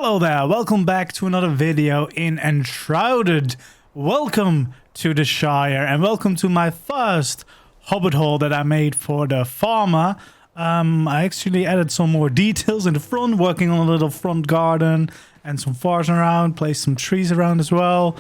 Hello there, welcome back to another video in Enshrouded. Welcome to the Shire and welcome to my first Hobbit hole that I made for the farmer. I actually added some more details in the front, working on a little front garden and some farms around, placed some trees around as well.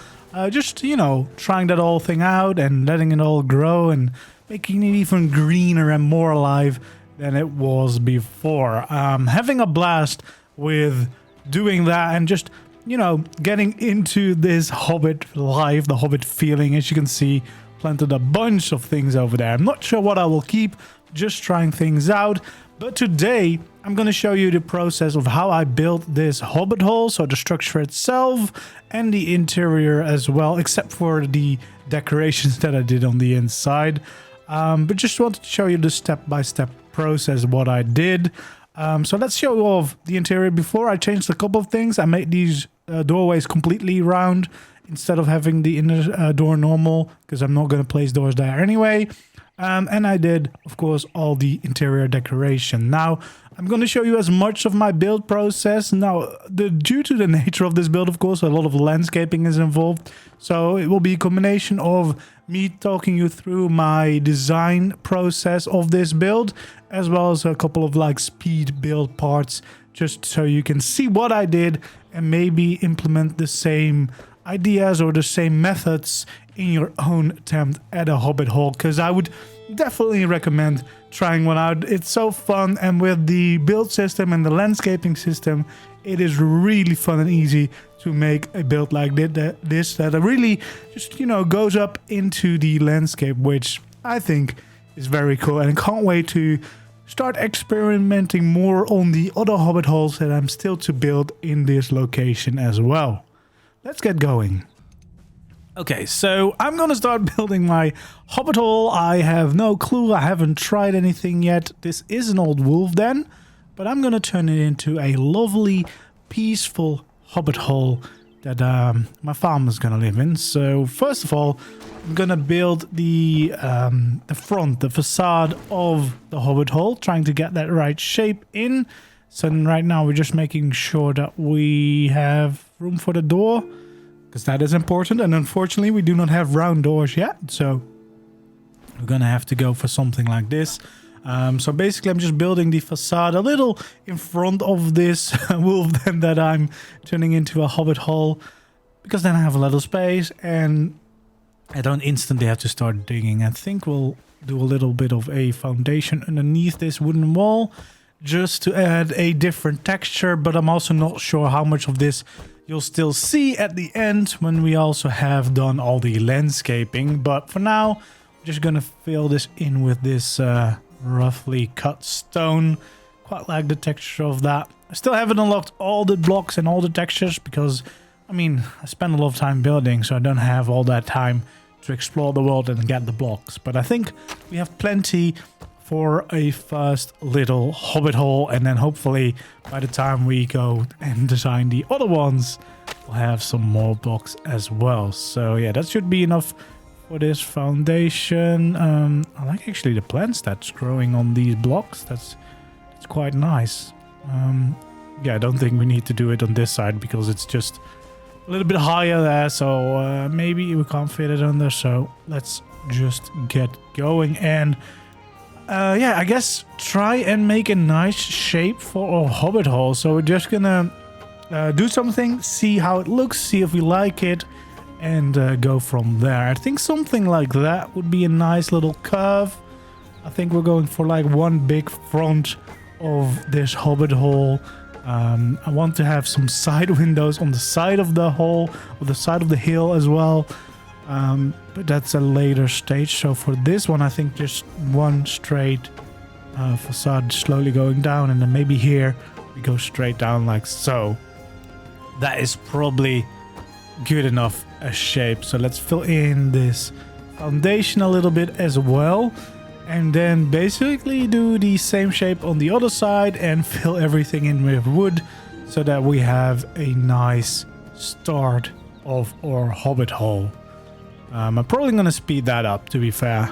Just, you know, trying that whole thing out and letting it all grow and making it even greener and more alive than it was before. Having a blast with doing that and just, you know, getting into this Hobbit life, the Hobbit feeling. As you can see, planted a bunch of things over there. I'm not sure what I will keep, just trying things out. But today I'm going to show you the process of how I built this Hobbit hole, so the structure itself and the interior as well, except for the decorations that I did on the inside. But just wanted to show you the step-by-step process, what I did. So let's show you off the interior. Before, I changed a couple of things. I made these doorways completely round instead of having the inner door normal, because I'm not going to place doors there anyway. And I did, of course, all the interior decoration. Now, I'm going to show you as much of my build process. Now, due to the nature of this build, of course, a lot of landscaping is involved. So it will be a combination of me talking you through my design process of this build, as well as a couple of like speed build parts, just so you can see what I did and maybe implement the same ideas or the same methods in your own attempt at a Hobbit hole, because I would definitely recommend trying one out. It's so fun, and with the build system and the landscaping system, it is really fun and easy to make a build like this that really just, you know, goes up into the landscape, which I think is very cool. And I can't wait to start experimenting more on the other Hobbit holes that I'm still to build in this location as well. Let's get going. Okay, so I'm gonna start building my Hobbit hole. I have no clue, I haven't tried anything yet. This is an old wolf den, but I'm gonna turn it into a lovely, peaceful Hobbit hole that my farmer's gonna live in. So first of all, I'm gonna build the front, the facade of the Hobbit hole, trying to get that right shape in. So right now we're just making sure that we have room for the door, because that is important. And unfortunately we do not have round doors yet, so we're gonna have to go for something like this. So basically I'm just building the facade a little in front of this wolf den that I'm turning into a Hobbit hole, because then I have a little space and I don't instantly have to start digging. I think we'll do a little bit of a foundation underneath this wooden wall just to add a different texture, but I'm also not sure how much of this you'll still see at the end when we also have done all the landscaping. But for now, I'm just gonna fill this in with this roughly cut stone. Quite like the texture of that. I still haven't unlocked all the blocks and all the textures because, I mean, I spend a lot of time building, so I don't have all that time to explore the world and get the blocks. But I think we have plenty for a first little Hobbit hole, and then hopefully by the time we go and design the other ones, we'll have some more blocks as well. So yeah, that should be enough for this foundation. I like actually the plants that's growing on these blocks. That's quite nice. Yeah, I don't think we need to do it on this side because it's just a little bit higher there, so maybe we can't fit it under. So let's just get going and yeah, I guess try and make a nice shape for a Hobbit hole. So we're just gonna do something, see how it looks, see if we like it, and go from there. I think something like that would be a nice little curve. I think we're going for like one big front of this Hobbit hole. I want to have some side windows on the side of the hole, or the side of the hill as well. But that's a later stage. So for this one, I think just one straight facade slowly going down, and then maybe here we go straight down like so. That is probably good enough a shape. So let's fill in this foundation a little bit as well, and then basically do the same shape on the other side and fill everything in with wood so that we have a nice start of our Hobbit hole. I'm probably going to speed that up, to be fair.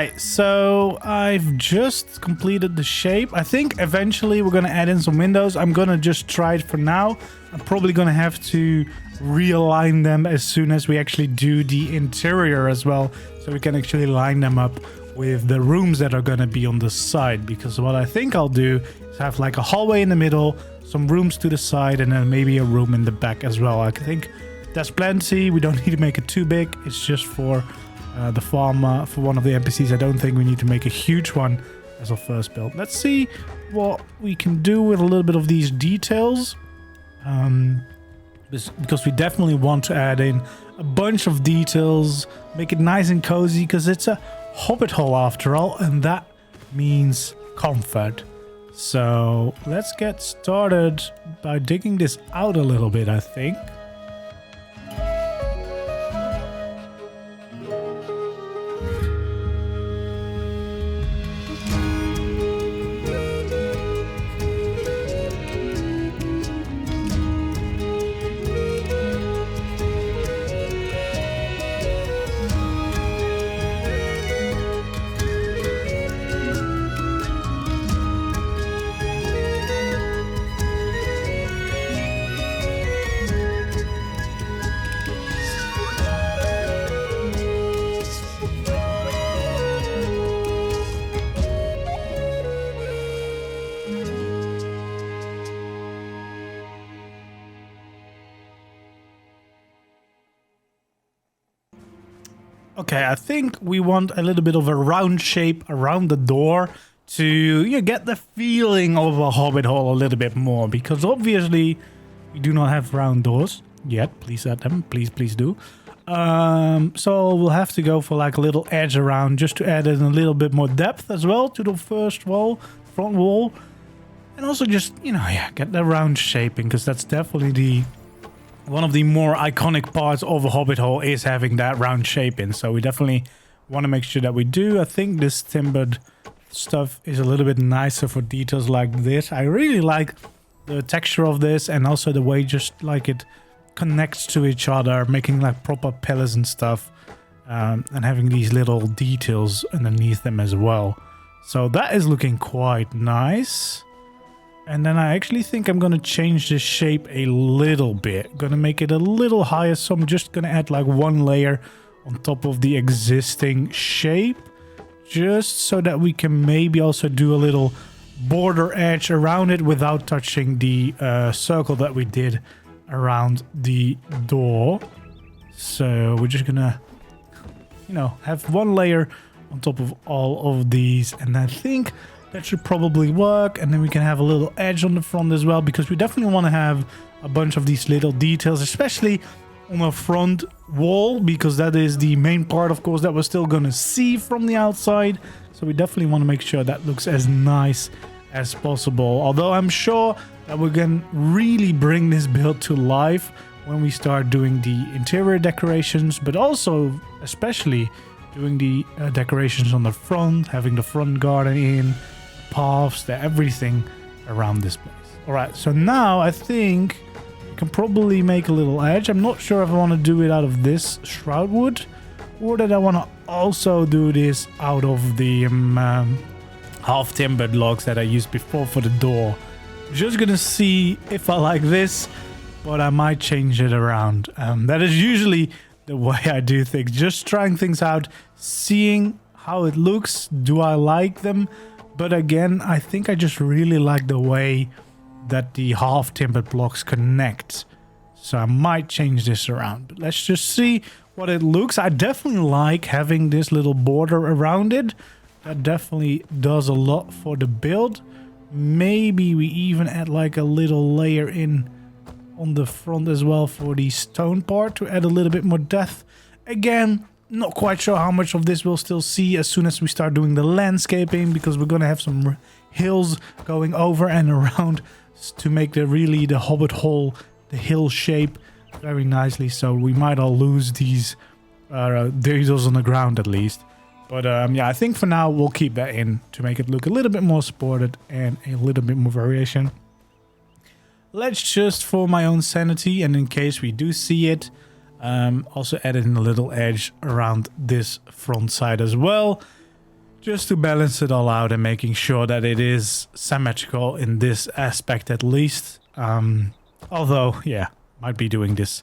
right, so I've just completed the shape. I think eventually we're going to add in some windows. I'm going to just try it for now. I'm probably going to have to realign them as soon as we actually do the interior as well. So we can actually line them up with the rooms that are going to be on the side. Because what I think I'll do is have like a hallway in the middle, some rooms to the side, and then maybe a room in the back as well. I think that's plenty. We don't need to make it too big. It's just for the farm, for one of the NPCs. I don't think we need to make a huge one as our first build. Let's see what we can do with a little bit of these details. Because we definitely want to add in a bunch of details, make it nice and cozy, because it's a hobbit hole after all, and that means comfort. So let's get started by digging this out a little bit, I think. Okay, I think we want a little bit of a round shape around the door to get the feeling of a hobbit hole a little bit more, because obviously we do not have round doors yet. Please add them, please do. So we'll have to go for like a little edge around just to add in a little bit more depth as well to the front wall, and also just get the round shaping, because that's definitely one of the more iconic parts of a hobbit hole is having that round shape in. So we definitely want to make sure that we do. I think this timbered stuff is a little bit nicer for details like this. I really like the texture of this, and also the way just like it connects to each other, making like proper pillars and stuff, and having these little details underneath them as well. So that is looking quite nice. And then I actually think I'm going to change the shape a little bit. Going to make it a little higher. So I'm just going to add like one layer on top of the existing shape. Just so that we can maybe also do a little border edge around it without touching the circle that we did around the door. So we're just going to, have one layer on top of all of these. And I think that should probably work, and then we can have a little edge on the front as well, because we definitely want to have a bunch of these little details, especially on the front wall, because that is the main part, of course, that we're still going to see from the outside. So we definitely want to make sure that looks as nice as possible, although I'm sure that we can really bring this build to life when we start doing the interior decorations, but also especially doing the decorations on the front, having the front garden in, paths, everything around this place. All right, so now I think we can probably make a little edge. I'm not sure if I want to do it out of this shroud wood, or that I want to also do this out of the half timbered logs that I used before for the door. Just gonna see if I like this, but I might change it around. That is usually the way I do things, just trying things out, seeing how it looks. Do I like them? But again, I think I just really like the way that the half timbered blocks connect. So I might change this around. But let's just see what it looks. I definitely like having this little border around it. That definitely does a lot for the build. Maybe we even add like a little layer in on the front as well for the stone part to add a little bit more depth. Again, not quite sure how much of this we'll still see as soon as we start doing the landscaping, because we're going to have some hills going over and around to make the hobbit hole, the hill shape very nicely. So we might all lose these details on the ground at least. But yeah, I think for now we'll keep that in to make it look a little bit more supported and a little bit more variation. Let's just, for my own sanity and in case we do see it, also add in a little edge around this front side as well. just to balance it all out and making sure that it is symmetrical in this aspect at least. Although, yeah, might be doing this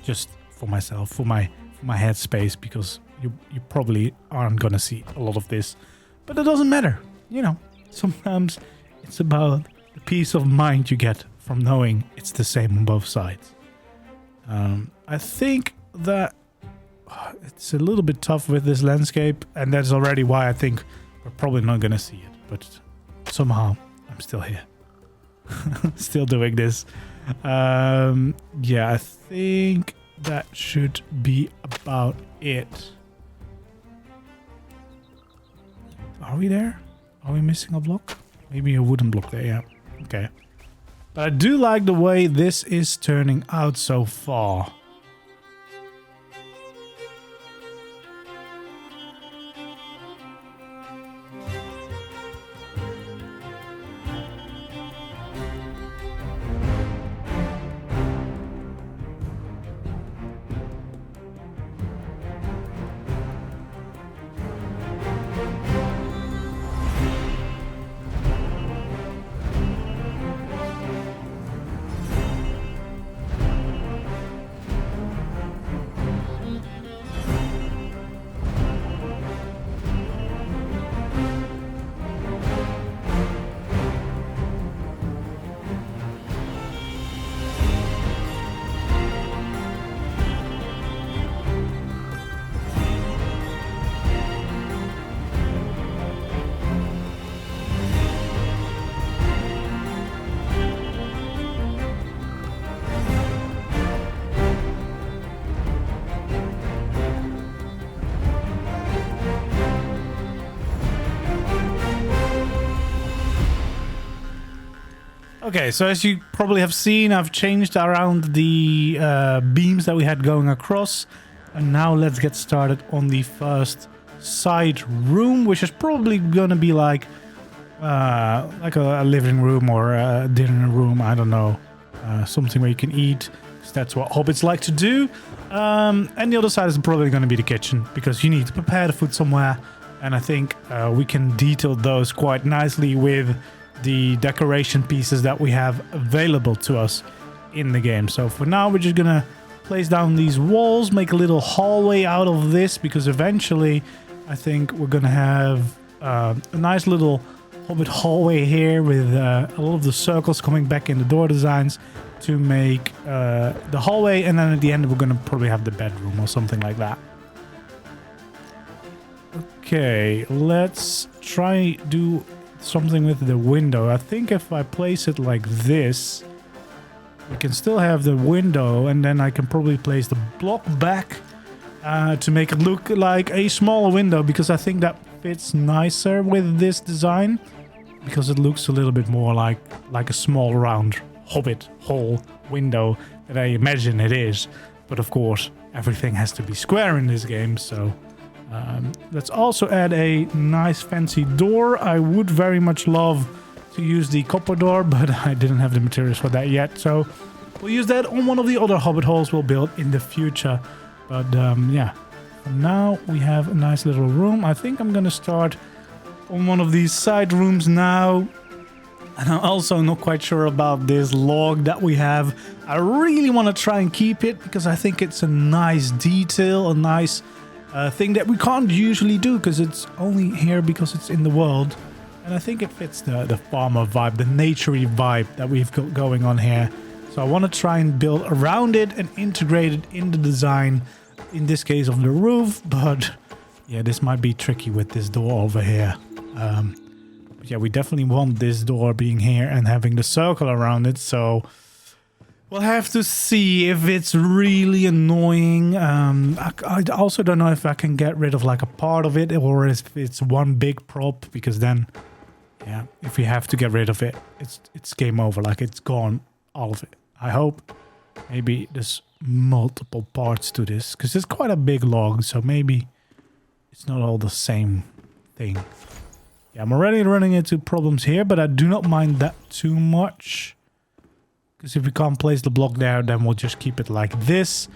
just for myself, for my headspace, because you probably aren't gonna see a lot of this. But it doesn't matter, you know. Sometimes it's about the peace of mind you get from knowing it's the same on both sides. I think that it's a little bit tough with this landscape, and that's already why I think we're probably not gonna see it. But somehow I'm still here, still doing this. Yeah, I think that should be about it. Are we there? Are we missing a block? Maybe a wooden block there, yeah. Okay. But I do like the way this is turning out so far. Okay, so as you probably have seen, I've changed around the beams that we had going across. And now let's get started on the first side room, which is probably going to be like a living room or a dinner room. I don't know. Something where you can eat. That's what hobbits like to do. And the other side is probably going to be the kitchen, because you need to prepare the food somewhere. And I think we can detail those quite nicely with the decoration pieces that we have available to us in the game. So for now, we're just gonna place down these walls, make a little hallway out of this, because eventually I think we're gonna have a nice little hobbit hallway here with a lot of the circles coming back in the door designs to make the hallway, and then at the end we're gonna probably have the bedroom or something like that. Okay, let's try do something with the window. I think if I place it like this, we can still have the window, and then I can probably place the block back to make it look like a smaller window, because I think that fits nicer with this design, because it looks a little bit more like a small round hobbit hole window that I imagine it is. But of course, everything has to be square in this game, so let's also add a nice fancy door. I would very much love to use the copper door, but I didn't have the materials for that yet, so we'll use that on one of the other hobbit holes we'll build in the future. But yeah, for now we have a nice little room. I think I'm gonna start on one of these side rooms now. And I'm also not quite sure about this log that we have. I really want to try and keep it, because I think it's a nice detail, a nice thing that we can't usually do, because it's only here because it's in the world. And I think it fits the farmer vibe, the naturey vibe that we've got going on here. So I want to try and build around it and integrate it in the design, in this case of the roof. But yeah, this might be tricky with this door over here. But yeah, we definitely want this door being here and having the circle around it. So we'll have to see if it's really annoying. I also don't know if I can get rid of like a part of it, or if it's one big prop, because then, yeah, if we have to get rid of it, it's game over. Like, it's gone, all of it. I hope maybe there's multiple parts to this, because it's quite a big log, so maybe it's not all the same thing. Yeah, I'm already running into problems here, but I do not mind that too much. Because if we can't place the block there, then we'll just keep it like this.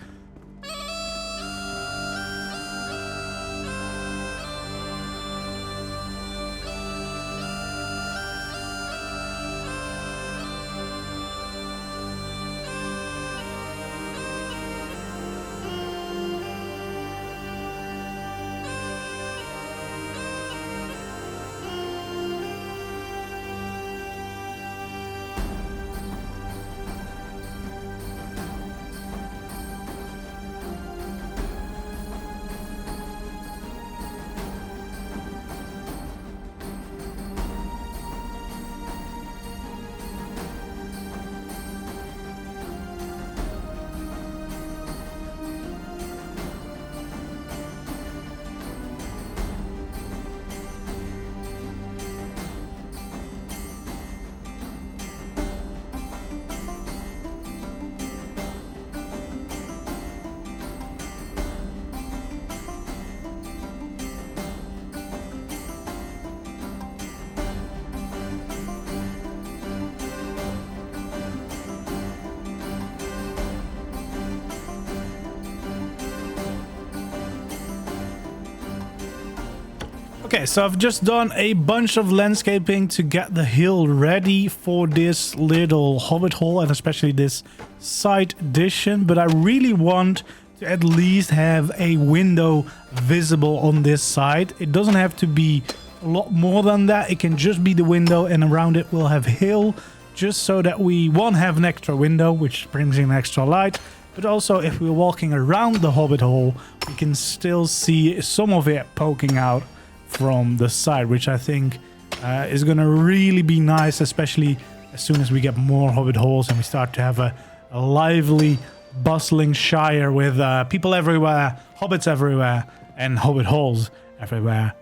Okay, so I've just done a bunch of landscaping to get the hill ready for this little hobbit hole and especially this side addition. But I really want to at least have a window visible on this side. It doesn't have to be a lot more than that. It can just be the window, and around it we'll have hill, just so that we won't have an extra window, which brings in extra light. But also, if we're walking around the hobbit hole, we can still see some of it poking out from the side, which I think is gonna really be nice, especially as soon as we get more hobbit holes and we start to have a lively, bustling Shire with people everywhere, hobbits everywhere, and hobbit holes everywhere.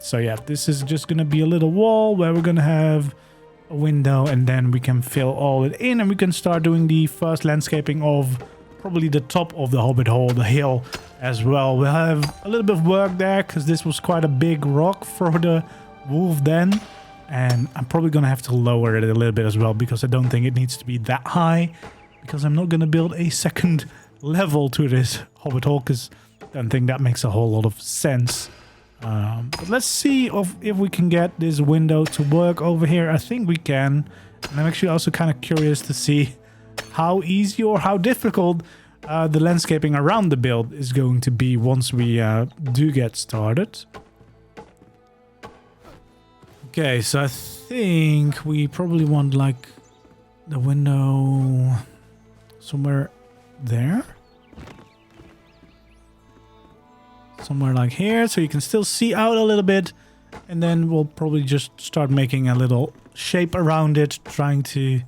So yeah, this is just gonna be a little wall where we're gonna have a window, and then we can fill all it in, and we can start doing the first landscaping of probably the top of the hobbit hole, the hill as well. We'll have a little bit of work there because this was quite a big rock for the wolf den, and I'm probably gonna have to lower it a little bit as well because I don't think it needs to be that high, because I'm not gonna build a second level to this hobbit hole because I don't think that makes a whole lot of sense. But let's see if we can get this window to work over here. I think we can, and I'm actually also kind of curious to see how easy or how difficult the landscaping around the build is going to be once we do get started. Okay, so I think we probably want like the window somewhere there. Somewhere like here, so you can still see out a little bit. And then we'll probably just start making a little shape around it, trying to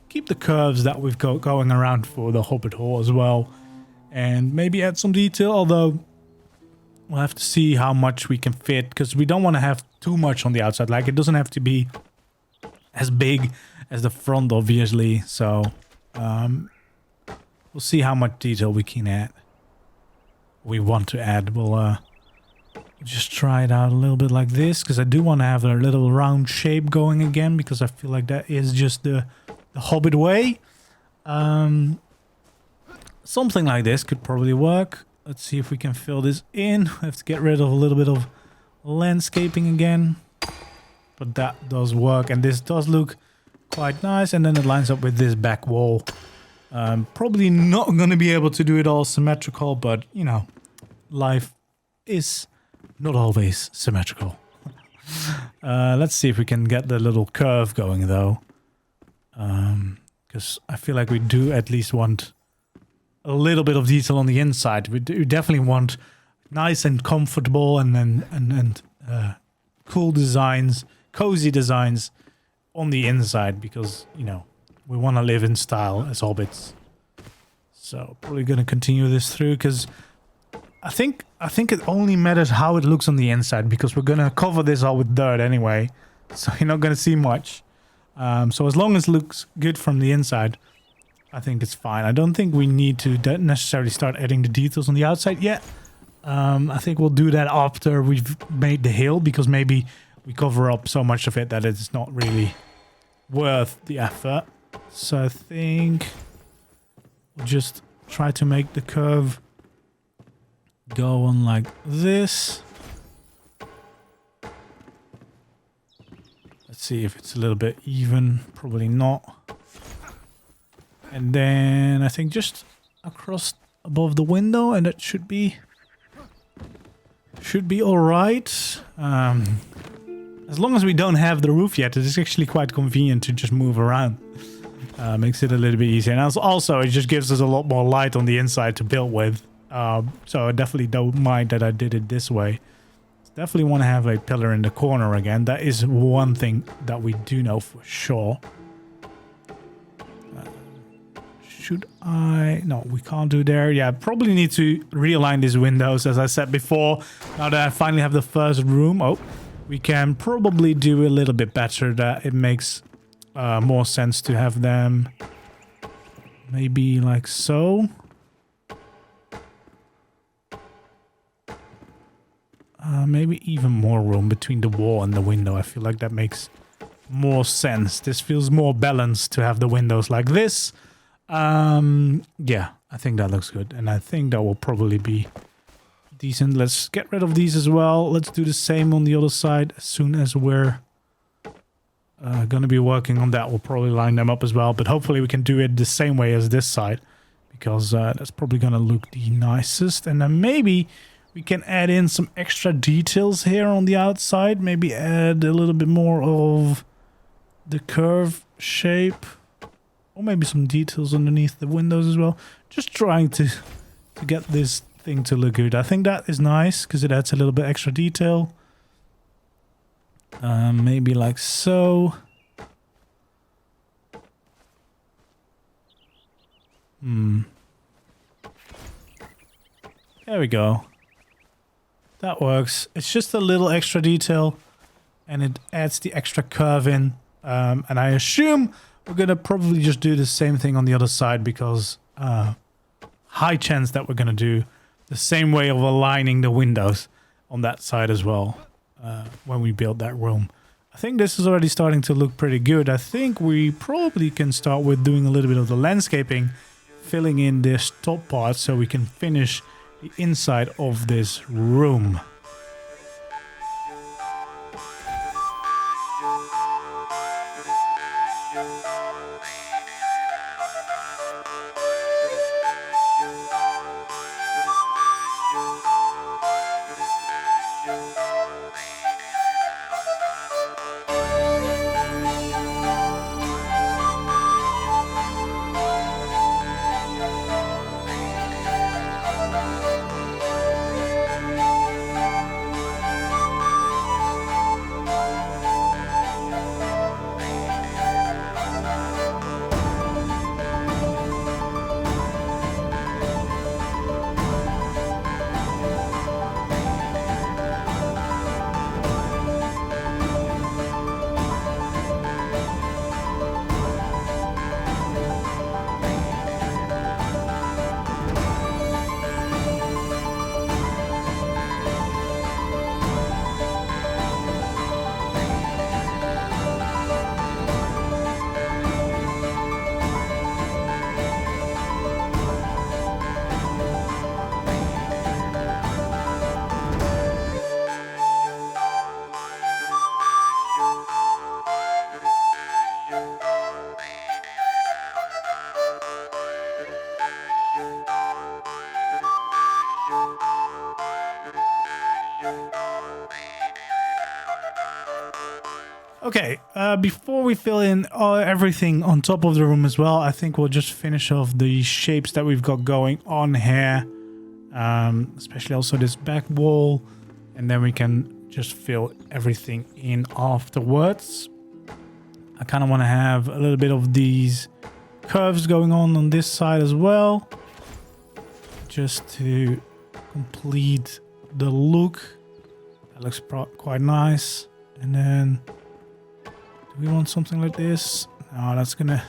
keep the curves that we've got going around for the hobbit hole as well. And maybe add some detail, although we'll have to see how much we can fit, because we don't want to have too much on the outside. Like, it doesn't have to be as big as the front, obviously. So we'll see how much detail we can add. We want to add. We'll just try it out a little bit like this, because I do want to have a little round shape going again, because I feel like that is just the Hobbit way. Something like this could probably work. Let's see if we can fill this in. I have to get rid of a little bit of landscaping again, but that does work, and this does look quite nice. And then it lines up with this back wall. Probably not going to be able to do it all symmetrical, but you know, life is not always symmetrical. Let's see if we can get the little curve going though, because I feel like we do at least want a little bit of detail on the inside. We do definitely want nice and comfortable and cool designs, cozy designs on the inside, because you know, we want to live in style as hobbits. So probably going to continue this through, because I think it only matters how it looks on the inside, because we're going to cover this all with dirt anyway, so you're not going to see much. So as long as it looks good from the inside, I think it's fine. I don't think we need to necessarily start adding the details on the outside yet. I think we'll do that after we've made the hill, because maybe we cover up so much of it that it's not really worth the effort. So I think we'll just try to make the curve go on like this. Let's see if it's a little bit even. Probably not. And then I think just across above the window, and that should be all right. As long as we don't have the roof yet, it's actually quite convenient to just move around. Makes it a little bit easier. And also, it just gives us a lot more light on the inside to build with. So I definitely don't mind that I did it this way. Definitely want to have a pillar in the corner again. That is one thing that we do know for sure. Should I? No, we can't do there. Yeah, probably need to realign these windows, as I said before. Now that I finally have the first room, we can probably do a little bit better. That it makes more sense to have them maybe like so. Maybe even more room between the wall and the window. I feel like that makes more sense. This feels more balanced to have the windows like this. Yeah, I think that looks good. And I think that will probably be decent. Let's get rid of these as well. Let's do the same on the other side as soon as we're going to be working on that. We'll probably line them up as well, but hopefully we can do it the same way as this side, because that's probably going to look the nicest. And then maybe we can add in some extra details here on the outside. Maybe add a little bit more of the curve shape, or maybe some details underneath the windows as well. Just trying to get this thing to look good. I think that is nice because it adds a little bit extra detail. Maybe like so. There we go. That works. It's just a little extra detail, and it adds the extra curve in. And I assume we're gonna probably just do the same thing on the other side, because high chance that we're gonna do the same way of aligning the windows on that side as well when we build that room. I think this is already starting to look pretty good. I think we probably can start with doing a little bit of the landscaping, filling in this top part so we can finish the inside of this room. Okay, before we fill in everything on top of the room as well, I think we'll just finish off the shapes that we've got going on here. Especially also this back wall. And then we can just fill everything in afterwards. I kind of want to have a little bit of these curves going on this side as well. Just to complete the look. That looks quite nice. And then... do we want something like this? No, that's gonna...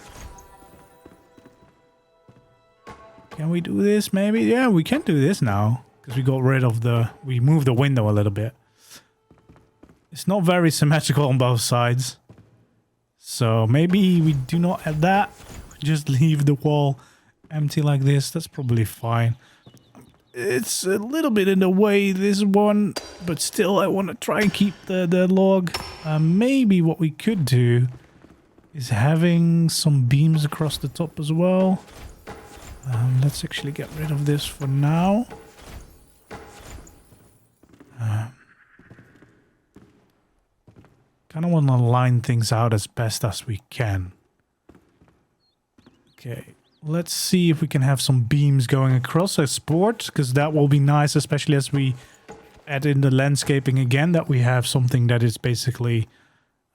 Can we do this maybe? Yeah, we can do this now. Because we got rid of the... we moved the window a little bit. It's not very symmetrical on both sides. So maybe we do not add that. Just leave the wall empty like this. That's probably fine. It's a little bit in the way, this one, but still I want to try and keep the log. Maybe what we could do is having some beams across the top as well. Let's actually get rid of this for now. Kind of want to line things out as best as we can. Okay. Let's see if we can have some beams going across as support, because that will be nice, especially as we add in the landscaping again, that we have something that is basically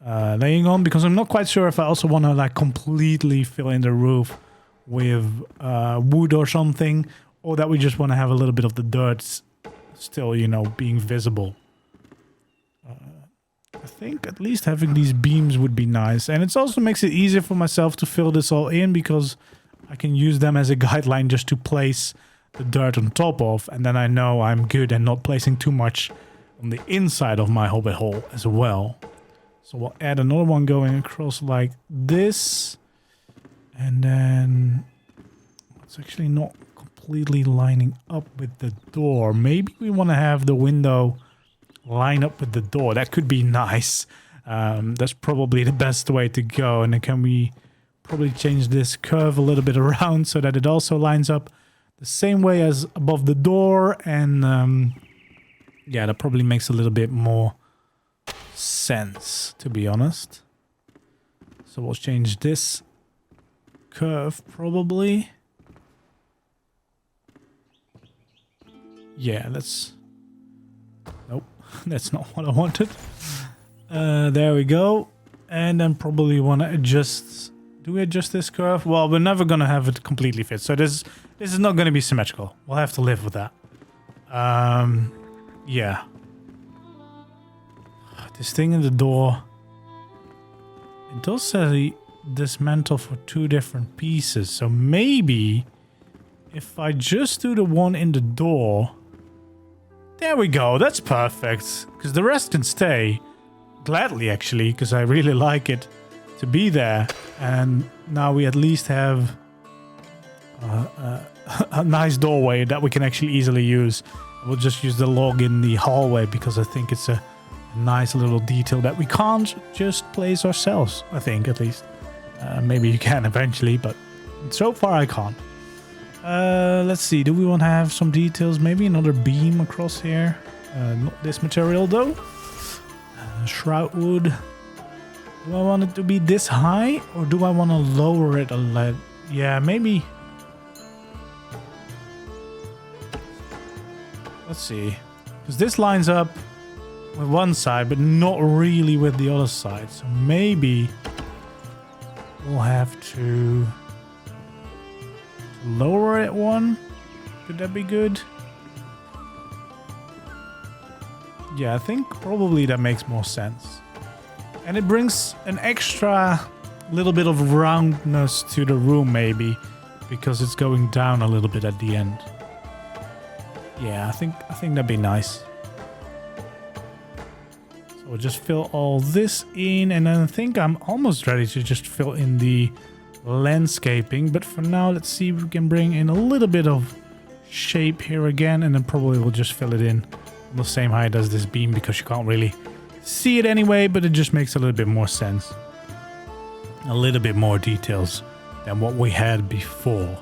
laying on, because I'm not quite sure if I also want to like completely fill in the roof with wood or something, or that we just want to have a little bit of the dirt still, you know, being visible. I think at least having these beams would be nice, and it also makes it easier for myself to fill this all in, because I can use them as a guideline just to place the dirt on top of, and then I know I'm good and not placing too much on the inside of my hobbit hole as well. So we'll add another one going across like this, and then it's actually not completely lining up with the door. Maybe we want to have the window line up with the door. That could be nice. That's probably the best way to go. And then can we probably change this curve a little bit around so that it also lines up the same way as above the door. And yeah, that probably makes a little bit more sense, to be honest. So we'll change this curve probably. Yeah, that's... Nope, that's not what I wanted. There we go. And then probably want to adjust... Do we adjust this curve? Well, we're never going to have it completely fit. So this is not going to be symmetrical. We'll have to live with that. Yeah. This thing in the door... It does say dismantle for 2 different pieces. So maybe if I just do the one in the door... There we go. That's perfect. Because the rest can stay. Gladly, actually. Because I really like it to be there. And now we at least have a nice doorway that we can actually easily use. We'll just use the log in the hallway because I think it's a nice little detail that we can't just place ourselves, I think, at least. Maybe you can eventually, but so far I can't. Let's see, do we want to have some details? Maybe another beam across here. Not this material, though. Shroud wood. Do I want it to be this high, or do I want to lower it a little? Yeah, maybe. Let's see. Because this lines up with one side, but not really with the other side. So maybe we'll have to lower it one. Could that be good? Yeah, I think probably that makes more sense. And it brings an extra little bit of roundness to the room, maybe, because it's going down a little bit at the end. Yeah, I think that'd be nice. So we'll just fill all this in, and then I think I'm almost ready to just fill in the landscaping. But for now, let's see if we can bring in a little bit of shape here again, and then probably we'll just fill it in on the same height as this beam because you can't really see it anyway, but it just makes a little bit more sense. A little bit more details than what we had before.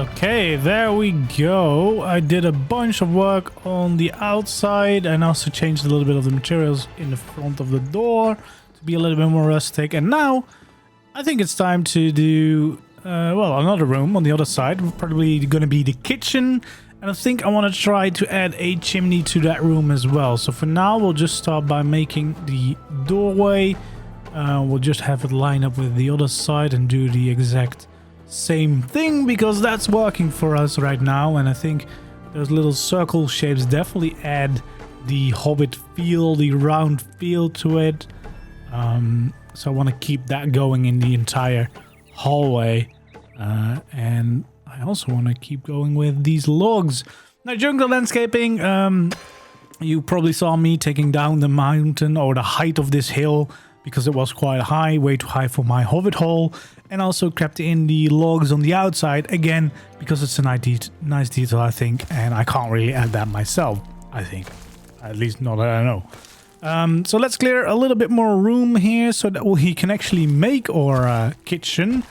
Okay, there we go. I did a bunch of work on the outside and also changed a little bit of the materials in the front of the door to be a little bit more rustic. And now I think it's time to do, well, another room on the other side. Probably going to be the kitchen. And I think I want to try to add a chimney to that room as well. So for now, we'll just start by making the doorway. We'll just have it line up with the other side and do the exact same thing because that's working for us right now. And I think those little circle shapes definitely add the Hobbit feel, the round feel to it. So I want to keep that going in the entire hallway. And I also want to keep going with these logs. Now during the landscaping, you probably saw me taking down the mountain or the height of this hill because it was quite high, way too high for my Hobbit hole. And also kept in the logs on the outside, again, because it's a nice detail, I think. And I can't really add that myself, I think. At least not that I know. So let's clear a little bit more room here so that we can actually make our kitchen.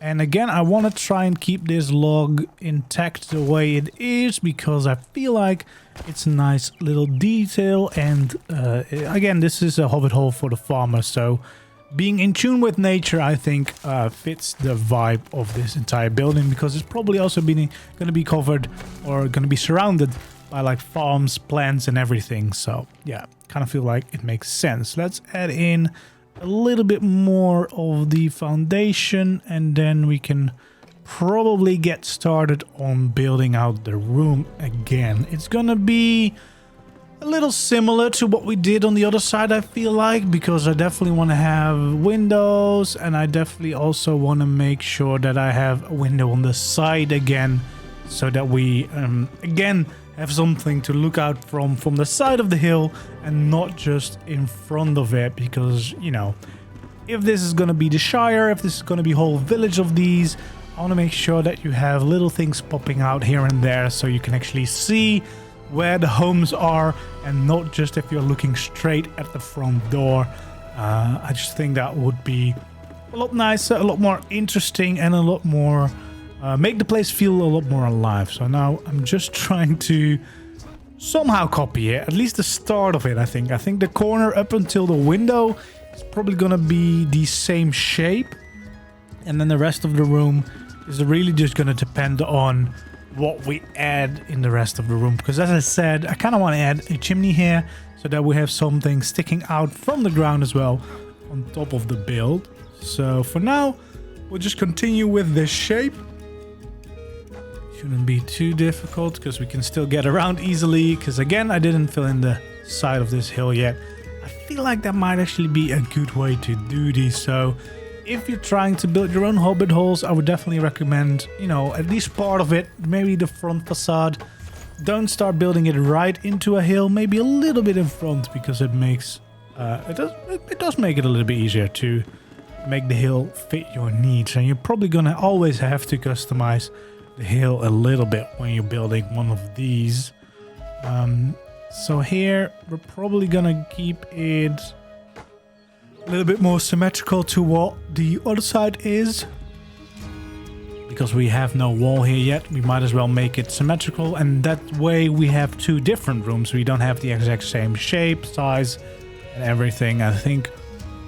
And again, I want to try and keep this log intact the way it is because I feel like it's a nice little detail. And again, this is a Hobbit hole for the farmer, so being in tune with nature, I think, fits the vibe of this entire building because it's probably also going to be covered or going to be surrounded by like farms, plants and everything. So yeah, kind of feel like it makes sense. Let's add in a little bit more of the foundation and then we can probably get started on building out the room again. It's gonna be a little similar to what we did on the other side, I feel like, because I definitely want to have windows and I definitely also want to make sure that I have a window on the side again so that we again have something to look out from the side of the hill and not just in front of it, because, you know, if this is going to be the Shire, if this is going to be a whole village of these, I want to make sure that you have little things popping out here and there so you can actually see where the homes are and not just if you're looking straight at the front door. I just think that would be a lot nicer, a lot more interesting and a lot more make the place feel a lot more alive. So now I'm just trying to somehow copy it, at least the start of it. I think the corner up until the window is probably gonna be the same shape, and then the rest of the room is really just gonna depend on what we add in the rest of the room, because as I said, I kind of want to add a chimney here so that we have something sticking out from the ground as well on top of the build. So for now, we'll just continue with this shape. Shouldn't be too difficult because we can still get around easily, because again, I didn't fill in the side of this hill yet. I feel like that might actually be a good way to do this. So if you're trying to build your own Hobbit holes, I would definitely recommend, you know, at least part of it, maybe the front facade. Don't start building it right into a hill, maybe a little bit in front, because it makes it does make it a little bit easier to make the hill fit your needs. And you're probably gonna always have to customize the hill a little bit when you're building one of these. So here we're probably gonna keep it a little bit more symmetrical to what the other side is, because we have no wall here yet. We might as well make it symmetrical, and that way we have two different rooms. We don't have the exact same shape, size and everything. I think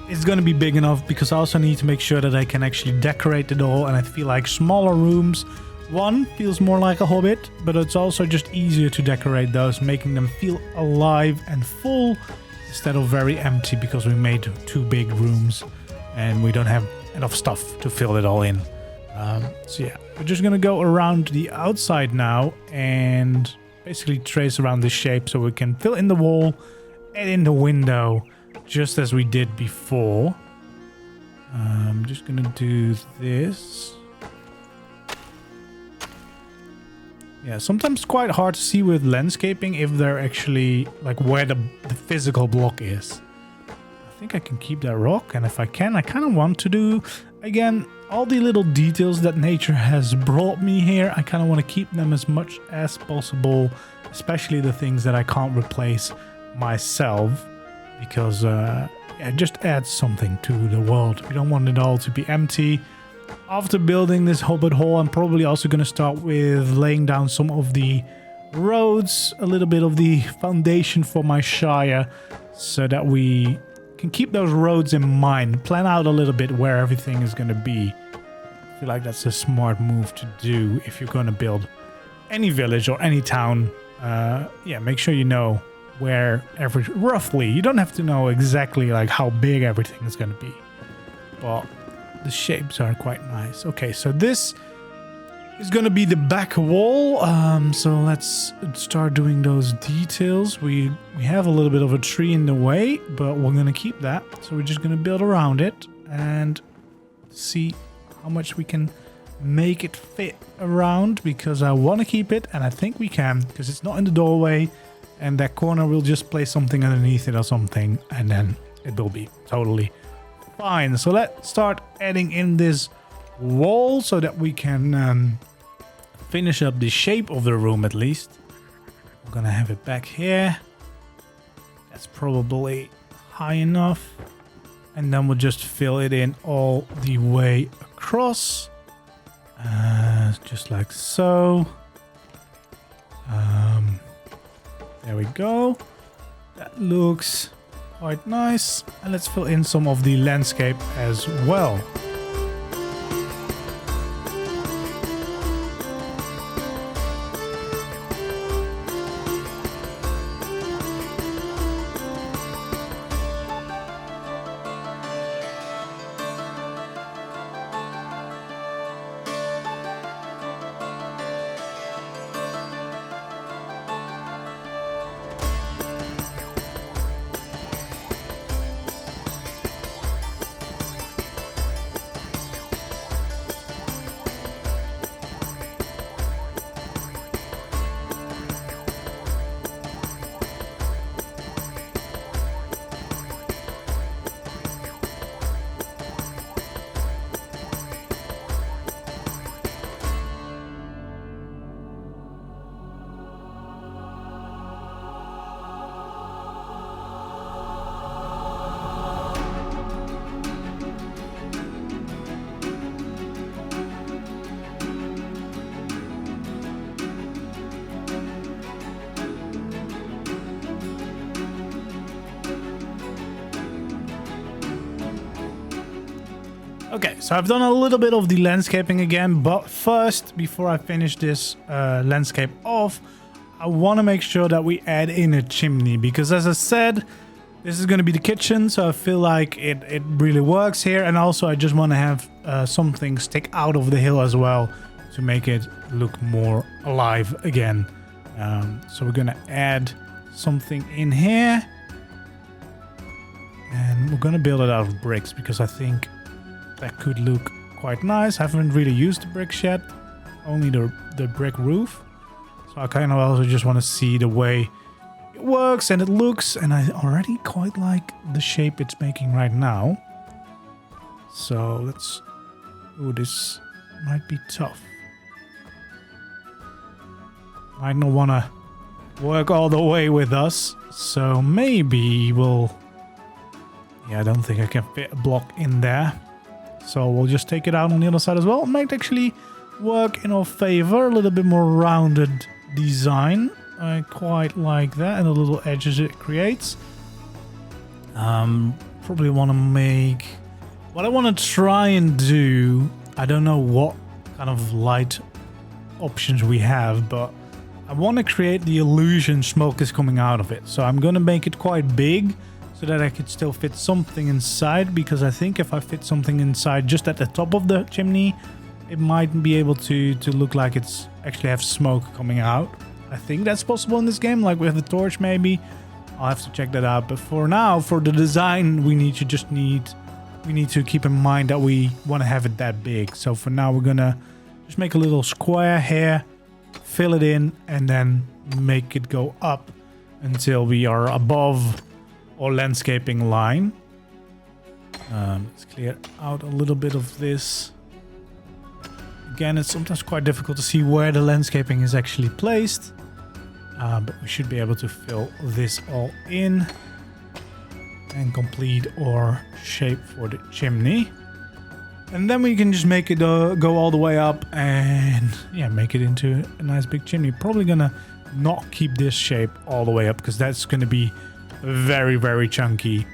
it's going to be big enough, because I also need to make sure that I can actually decorate it all, and I feel like smaller rooms, one, feels more like a Hobbit, but it's also just easier to decorate those, making them feel alive and full instead of very empty, because we made two big rooms and we don't have enough stuff to fill it all in. So yeah, we're just gonna go around the outside now and basically trace around this shape so we can fill in the wall and in the window just as we did before. I'm just gonna do this. Yeah, sometimes it's quite hard to see with landscaping if they're actually like where the physical block is. I think I can keep that rock, and if I can, I kind of want to do, again, all the little details that nature has brought me here. I kind of want to keep them as much as possible, especially the things that I can't replace myself, because it just adds something to the world. We don't want it all to be empty. after building this Hobbit hole, I'm probably also going to start with laying down some of the roads, a little bit of the foundation for my Shire, so that we can keep those roads in mind, plan out a little bit where everything is going to be. I feel like that's a smart move to do if you're going to build any village or any town. Yeah, make sure you know where roughly. You don't have to know exactly like how big everything is going to be, but the shapes are quite nice. Okay, so this is going to be the back wall. So let's start doing those details. We have a little bit of a tree in the way, but we're going to keep that. So we're just going to build around it and see how much we can make it fit around, because I want to keep it, and I think we can, because it's not in the doorway, and that corner will just place something underneath it or something, and then it will be totally fine. So let's start adding in this wall so that we can finish up the shape of the room at least. We're gonna have it back here. That's probably high enough, and then we'll just fill it in all the way across, just like so. There we go. That looks quite nice. And let's fill in some of the landscape as well. Okay, so I've done a little bit of the landscaping again, but first, before I finish this landscape off, I want to make sure that we add in a chimney, because as I said, this is going to be the kitchen, so I feel like it really works here, and also I just want to have something stick out of the hill as well to make it look more alive again. So we're going to add something in here, and we're going to build it out of bricks, because I think that could look quite nice. I haven't really used the bricks yet, only the brick roof. So I kind of also just want to see the way it works and it looks, and I already quite like the shape it's making right now. So let's... Ooh, this might be tough. Might not want to work all the way with us, so maybe we'll... Yeah, I don't think I can fit a block in there. So we'll just take it out on the other side as well. It might actually work in our favor. A little bit more rounded design. I quite like that. And the little edges it creates. Probably want to make... What I want to try and do... I don't know what kind of light options we have, but I want to create the illusion smoke is coming out of it. So I'm going to make it quite big, so that I could still fit something inside, because I think if I fit something inside just at the top of the chimney, it might be able to look like it's actually have smoke coming out. I think that's possible in this game, like with the torch maybe. I'll have to check that out, but for now, for the design, we need to keep in mind that we want to have it that big. So for now, we're gonna just make a little square here, fill it in, and then make it go up until we are above or landscaping line. Let's clear out a little bit of this. Again, it's sometimes quite difficult to see where the landscaping is actually placed, but we should be able to fill this all in and complete our shape for the chimney. And then we can just make it go all the way up and yeah, make it into a nice big chimney. Probably gonna not keep this shape all the way up because that's gonna be very, very chunky.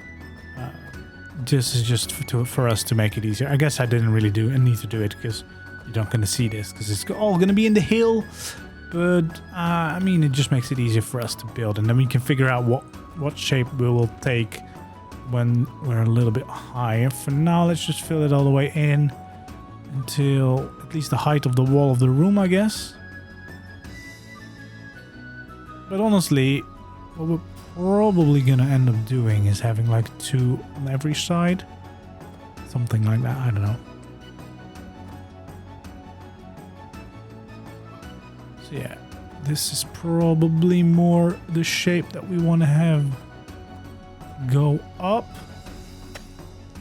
This is just for us to make it easier. I guess I didn't really need to do it because you're not gonna see this because it's all gonna be in the hill. But I mean, it just makes it easier for us to build, and then we can figure out what shape we will take when we're a little bit higher. For now, let's just fill it all the way in until at least the height of the wall of the room, I guess. But honestly, what we're probably gonna end up doing is having like 2 on every side. Something like that, I don't know. So yeah, this is probably more the shape that we want to have go up.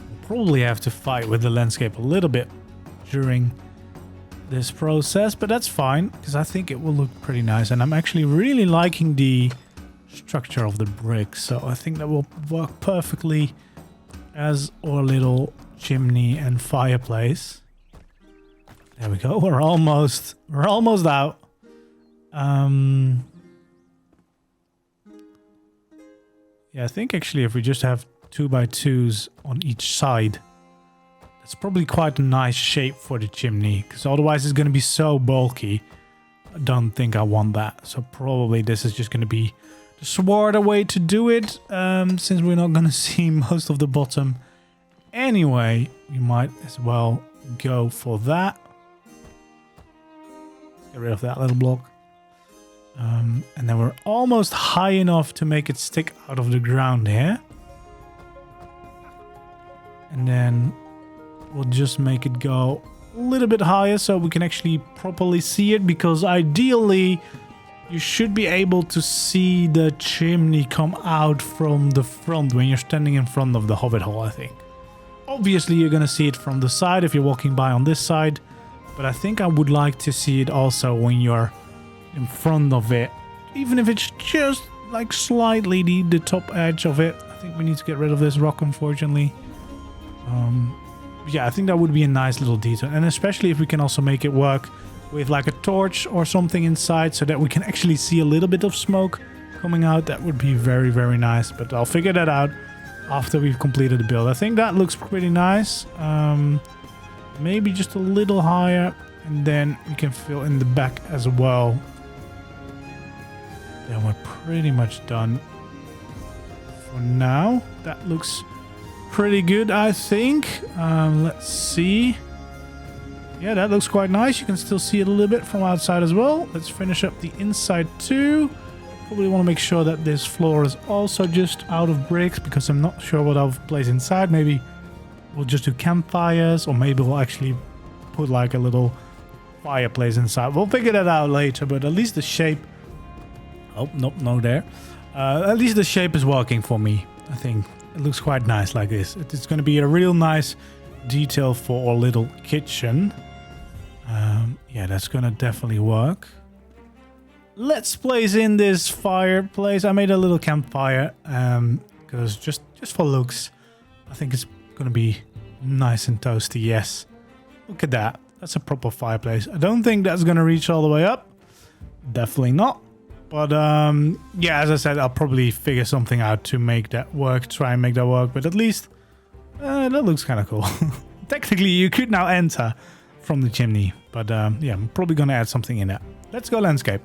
We'll probably have to fight with the landscape a little bit during this process, but that's fine because I think it will look pretty nice, and I'm actually really liking the structure of the bricks, so I think that will work perfectly as our little chimney and fireplace. There we go. We're almost out. Yeah, I think actually if we just have 2x2s on each side, that's probably quite a nice shape for the chimney, because otherwise it's going to be so bulky. I don't think I want that. So probably this is just going to be the smarter way to do it, since we're not going to see most of the bottom anyway. We might as well go for that. Get rid of that little block. And then we're almost high enough to make it stick out of the ground here. And then we'll just make it go a little bit higher so we can actually properly see it, because ideally you should be able to see the chimney come out from the front when you're standing in front of the Hobbit hole, I think. Obviously you're going to see it from the side if you're walking by on this side, but I think I would like to see it also when you're in front of it, even if it's just like slightly the top edge of it. I think we need to get rid of this rock, unfortunately. Yeah, I think that would be a nice little detail, and especially if we can also make it work with like a torch or something inside so that we can actually see a little bit of smoke coming out. That would be very, very nice, but I'll figure that out after we've completed the build. I think that looks pretty nice. Maybe just a little higher, and then we can fill in the back as well. Then we're pretty much done for now. That looks pretty good, I think. Let's see. Yeah, that looks quite nice. You can still see it a little bit from outside as well. Let's finish up the inside too. Probably want to make sure that this floor is also just out of bricks, because I'm not sure what I'll place inside. Maybe we'll just do campfires, or maybe we'll actually put like a little fireplace inside. We'll figure that out later, but at least the shape... Oh, nope, no there. At least the shape is working for me, I think. It looks quite nice like this. It's going to be a real nice detail for our little kitchen. Yeah, that's going to definitely work. Let's place in this fireplace. I made a little campfire because just for looks, I think it's going to be nice and toasty. Yes, look at that. That's a proper fireplace. I don't think that's going to reach all the way up. Definitely not. But yeah, as I said, I'll probably figure something out to make that work, try and make that work. But at least that looks kind of cool. Technically, you could now enter from the chimney. But yeah, I'm probably going to add something in there. Let's go landscape.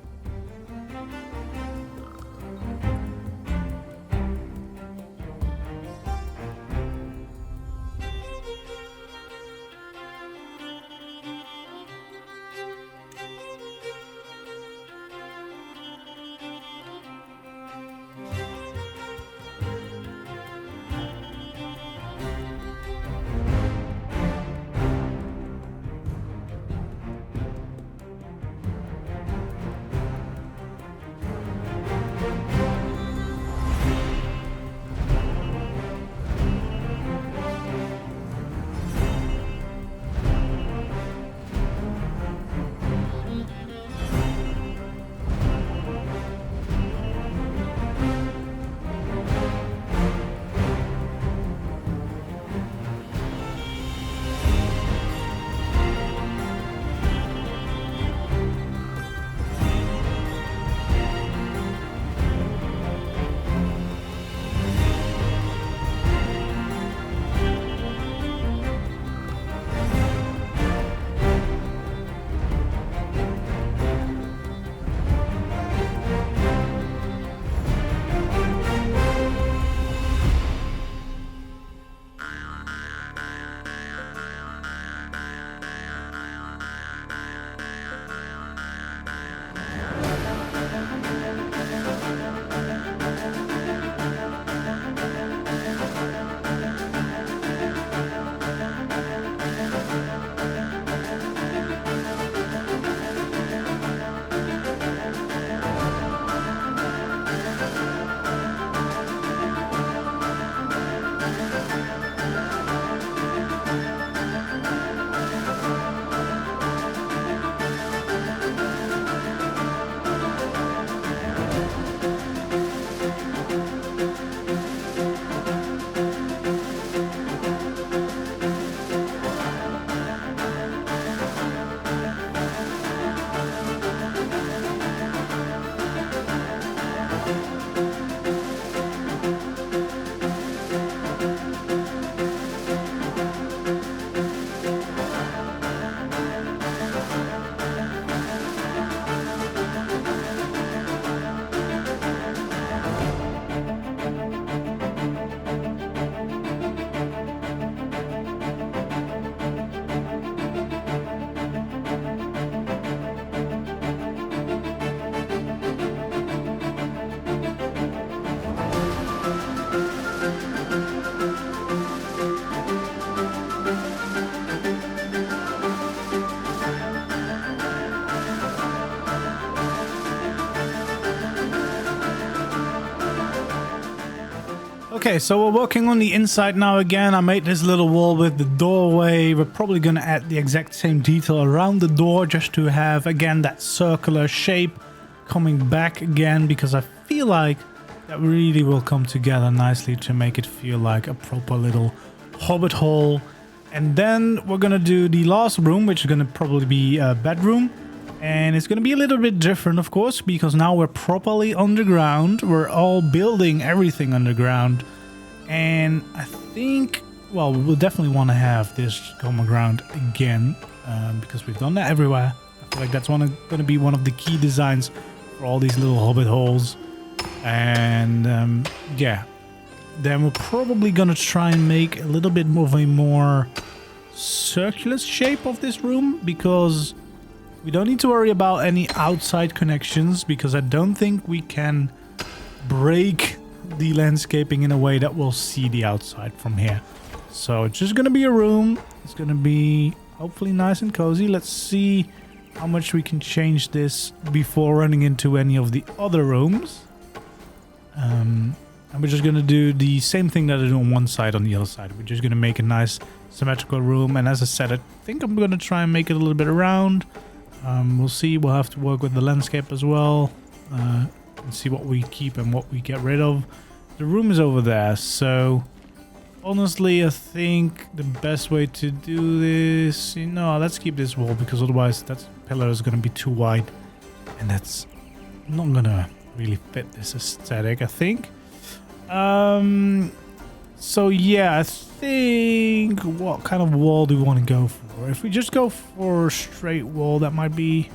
Okay, so we're working on the inside now again. I made this little wall with the doorway. We're probably going to add the exact same detail around the door just to have, again, that circular shape coming back again, because I feel like that really will come together nicely to make it feel like a proper little hobbit hole. And then we're going to do the last room, which is going to probably be a bedroom. And it's going to be a little bit different, of course, because now we're properly underground. We're all building everything underground. And I think, well, we'll definitely want to have this common ground again, because we've done that everywhere. I feel like that's going to be one of the key designs for all these little hobbit holes. And yeah, then we're probably going to try and make a little bit of a more circular shape of this room, because we don't need to worry about any outside connections, because I don't think we can break the landscaping in a way that we'll see the outside from here. So it's just going to be a room. It's going to be hopefully nice and cozy. Let's see how much we can change this before running into any of the other rooms. And we're just going to do the same thing that I do on one side on the other side. We're just going to make a nice symmetrical room. And as I said, I think I'm going to try and make it a little bit around. We'll see. We'll have to work with the landscape as well. And see what we keep and what we get rid of. The room is over there, so honestly I think the best way to do this, let's keep this wall, because otherwise that pillar is going to be too wide and that's not going to really fit this aesthetic, I think. So yeah, I think, what kind of wall do we want to go for? If we just go for a straight wall, that might be,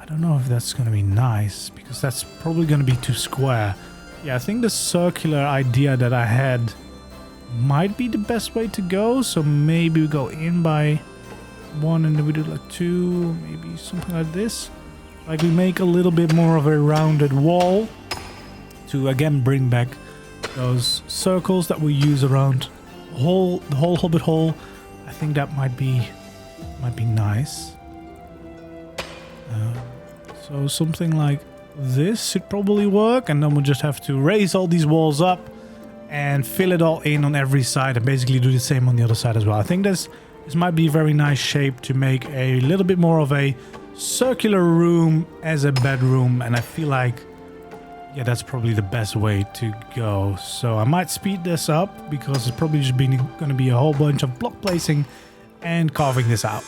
I don't know if that's going to be nice, because that's probably going to be too square. Yeah, I think the circular idea that I had might be the best way to go. So maybe we go in by one and then we do like two, maybe something like this. Like we make a little bit more of a rounded wall to again bring back those circles that we use around the whole hobbit hole. I think that might be nice. So something like this should probably work, and then we'll just have to raise all these walls up and fill it all in on every side and basically do the same on the other side as well. I think this might be a very nice shape to make a little bit more of a circular room as a bedroom, and I feel like, yeah, that's probably the best way to go. So I might speed this up because it's probably just going to be a whole bunch of block placing and carving this out.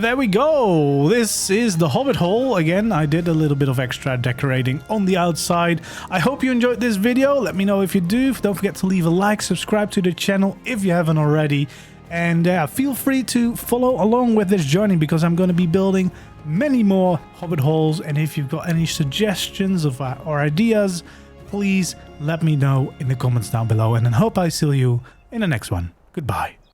And there we go. This is the Hobbit hole. Again, I did a little bit of extra decorating on the outside. I hope you enjoyed this video. Let me know if you do. Don't forget to leave a like, subscribe to the channel if you haven't already. And feel free to follow along with this journey because I'm going to be building many more Hobbit holes. And if you've got any suggestions of or ideas, please let me know in the comments down below. And I hope I see you in the next one. Goodbye.